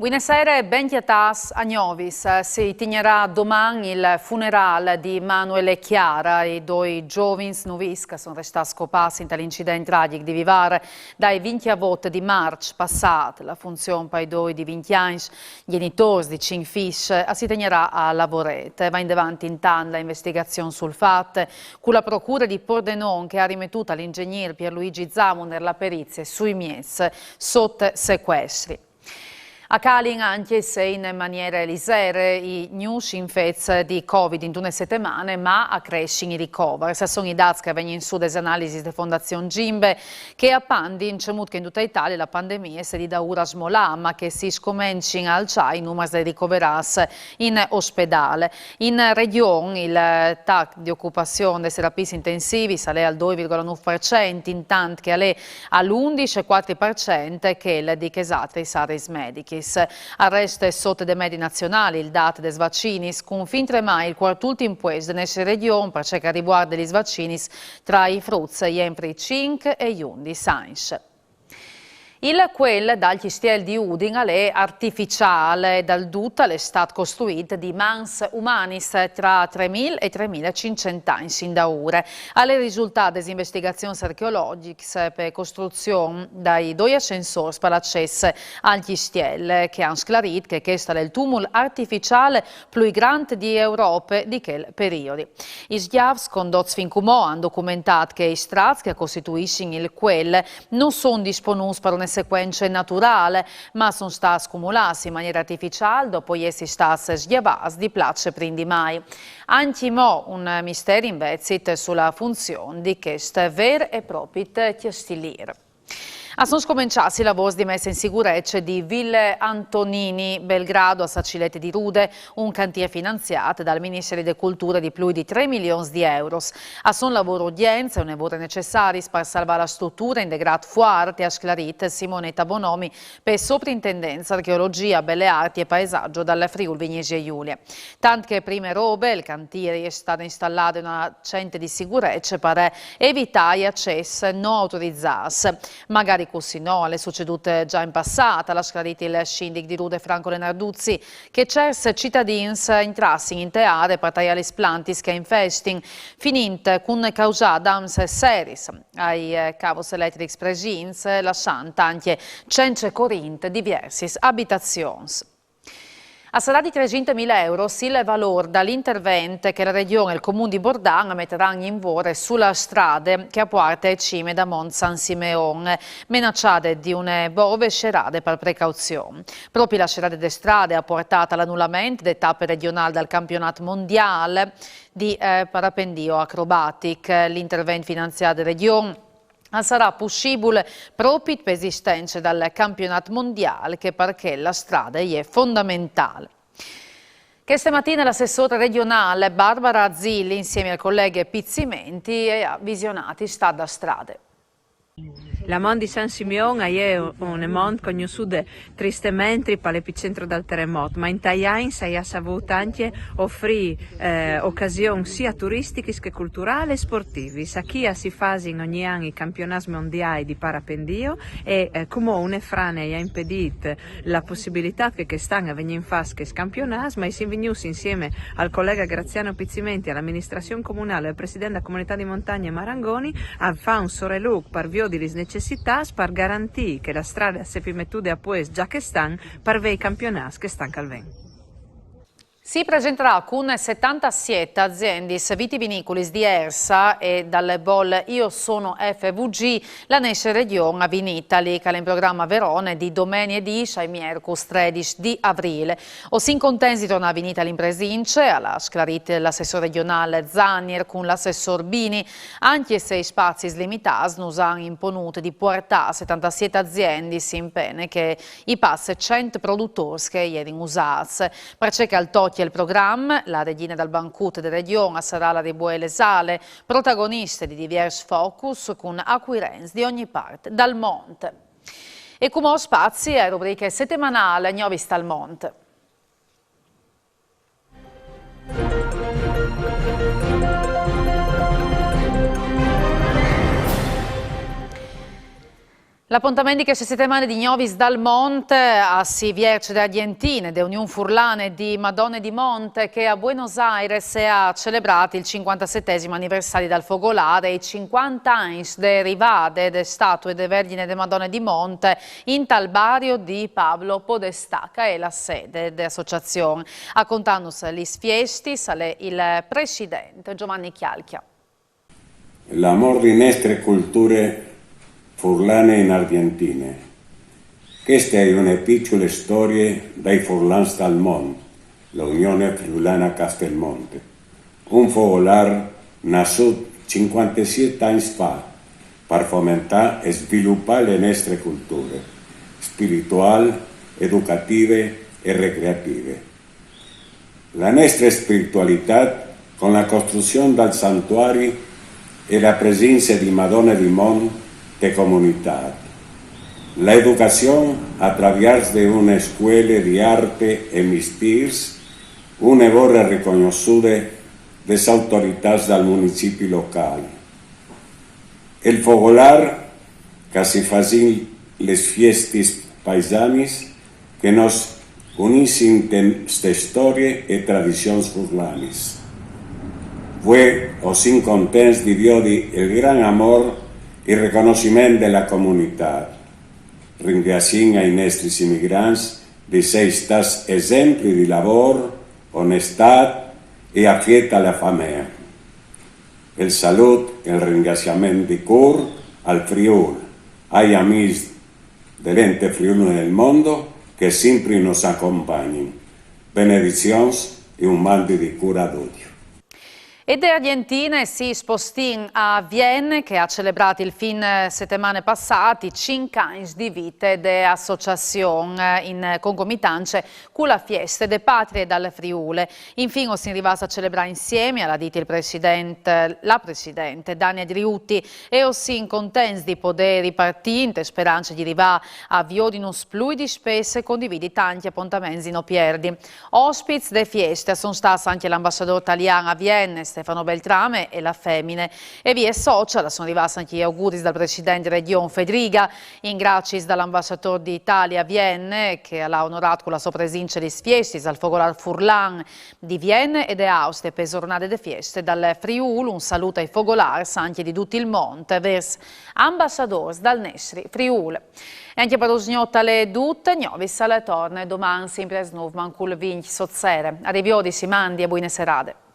Buonasera e ben chiatas a Novis. Si tegnerà domani il funerale di Manuel e Chiara, i due giovani nuovis che sono restati scopati dall'incidente tragico di Vivare dai 20 avot di marzo passato. La funzione per i due di 20 anni, genitori di 5 figli, si tegnerà a Lavorete. Va in davanti intanto l'investigazione sul fatto, con la procura di Pordenone che ha rimettuto all'ingegnere Pierluigi Zamuner la perizia sui mies sotto sequestri. A Calin anche se in maniera lisere i news infetti di Covid in 2 settimane, ma a crescere i ricoveri. Se sono i dati che vengono in su delle analisi della Fondazione Gimbe, che appandi in cemut che in tutta Italia la pandemia si da ora smolà, ma che si scominciano a alzare i numeri dei ricoverati in ospedale. In regione il TAC di occupazione dei terapie intensivi sale al 2,9%, intanto che è all'11,4% che il di Chesatri Saris Medici. Arresto sotto dei medi nazionali il dato dei vaccini, con fin tremai il quart'ultimo puesto nella regione per ciò che riguarda gli vaccini tra i frutti, i 5 e gli 11 anni. Quel dal Chistiel di Udine è artificiale, dal tutto è stato costruito di mans umanis tra 3.000 e 3.500 anni sin da ora. Alle risultati delle investigazioni archeologiche per costruzione dai 2 ascensori per l'accesso al Chistiel, che hanno sclarito che questo è il tumul artificiale più grande di Europa di quel periodo. I schiavi condotti fin come hanno documentato che i strati che costituiscono il quel non sono disponibili per una sequenze naturale, ma sono stati accumulati in maniera artificiale dopo essere stati schiavati di place prima mai. Anche mo un mistero invece sulla funzione di questo vero e proprio chiostiliere. Sono scominciati i lavori di messa in sicurezza di Ville Antonini Belgrado a Sacilette di Rude, un cantiere finanziato dal Ministero delle Culture di più di 3 milioni di euro. Sono lavoro udienza e un lavoro necessari per salvare la struttura integrata fuarte a sclarita Simonetta Bonomi per Soprintendenza Archeologia, Belle Arti e Paesaggio dalla Friuli Venezia Giulia. Tanto che prime robe, il cantiere è stato installato in una centro di sicurezza per evitare accesso non autorizzato. Magari così no, alle succedute già in passato, l'ha sclarito il scindic di Rude Franco Lenarduzzi, che certi cittadini entrassero in teatro per tagliare le plantis che infestino, finendo con causa dams seris ai cavos elettrici presenti, lasciando anche 100 correnti diverse abitazioni. A sarà di 300.000 euro il valore dall'intervento che la Regione e il Comune di Bordano metteranno in vore sulla strada che apporta ai cime da Mont San Simeone, minacciate di una bove scerade per precauzione. Proprio la scerade de strade ha portato all'annullamento delle tappe regionali dal campionato mondiale di parapendio acrobatic. L'intervento finanziato della Regione sarà possibile proprio per esistenza dal campionato mondiale che perché la strada è fondamentale. Questa mattina l'assessore regionale Barbara Azzilli insieme al collega Pizzimenti ha visionato strada a strade. La Mont di San Simeone è un mont conosciuto tristemente per l'epicentro del terremoto, ma in Taiwan si è saputo anche offrire occasioni sia turistiche che culturali e sportive. A chi si fa ogni anno i campionati mondiali di parapendio e come una frane ha impedito la possibilità che quest'anno venga in fase questi campionati, ma si è venuto insieme al collega Graziano Pizzimenti, all'amministrazione comunale e al presidente della comunità di montagna Marangoni a fare un sorelook per via di necessità per garantire che la strada si mettude a pues già che stanno per i campionati che stanno calvendo. Si presenterà con 77 aziende vitivinicoli di Ersa e dalle boll Io sono FVG la Nesce Regione Vinitali che è in programma a Verona di domenica 10 ai mercoledì 13 di aprile. O si incontensi torna a Vinitali in presince alla sclarite l'assessore regionale Zanier con l'assessor Bini, anche se i spazi limitati non hanno imponuto di portare 77 aziende si impene che i passe 100 produttori che ieri usati. Per cercare il tocchi il programma, la regina dal Bancut de Regione sarà la Ribuele Sale, protagoniste di diversi focus con acquirenti di ogni parte dal monte. E come spazi a rubriche settimanali Novis dal monte. L'appuntamento queste settimane di Novis dal Monte a si Vierce d'Argentine, de Unione Furlane di Madonne di Monte che a Buenos Aires ha celebrato il 57° anniversario dal Fogolare e i 50 anni de rivade de statue de Vergine de Madonne di Monte in tal barrio di Pablo Podestà, che è la sede dell'associazione. A contarnos gli fiesti sale il presidente Giovanni Chialchia. L'amor di nostre culture furlane in Argentina. Questa è una piccola storia dai Furlans dal Monte, l'Unione Friulana Castelmonte. Un fogolar nato 57 anni fa per fomentare e sviluppare le nostre culture spirituali, educative e recreative. La nostra spiritualità con la costruzione del santuario e la presenza di Madonna di Monte de comunidad. La educación a través de una escuela de arte y mestiers, una vora reconocida de las autoridades del municipio local. El fogolar casi facin les fiestas paisanis que nos unissin de historia y tradiciones furlanes. Fue o sin contents di Dio el gran amor y reconocimiento de la comunidad. Ringraziamo ai nostri immigranti di sei stati esempi di lavoro, onestà e affetto alla famiglia. Il saluto e il ringraziamento di cuore al Friuli, agli amici dell'ente Friuli nel mondo che sempre nos accompagnano. Benedizioni e un mando di cura a tutti. E da Argentina si spostò a Vienne che ha celebrato il fin settimane passati 5 anni di vita dell'associazione in concomitanza con la fiesta de patrie dal Friuli. Infine si arriva a celebrare insieme, alla dita la presidente Dania Driutti e ossin contenti di poter ripartire in speranza di arrivare a via di non splui di spese e condividi tanti appuntamenti non perdi. Ospiti de fieste sono stati anche l'ambasciatore italiano a Vienne Stefano Beltrame e la Femmine e via social sono arrivati anche gli auguri dal presidente Regione Federica, in grazie dall'ambasciatore d'Italia a Vienne che l'ha onorato con la sua presenza di fieste al Fogolar Furlan di Vienne e de Austria per giornate di fieste dal Friuli. Un saluto ai Fogolari anche di tutto il monte vers ambasciatori dal Nesri Friuli. E anche per usgnotta le tutte, Novis alle torne domani sempre a Snuvman col Vinci Sozzere. Arriviodi, Simandi e buone serate.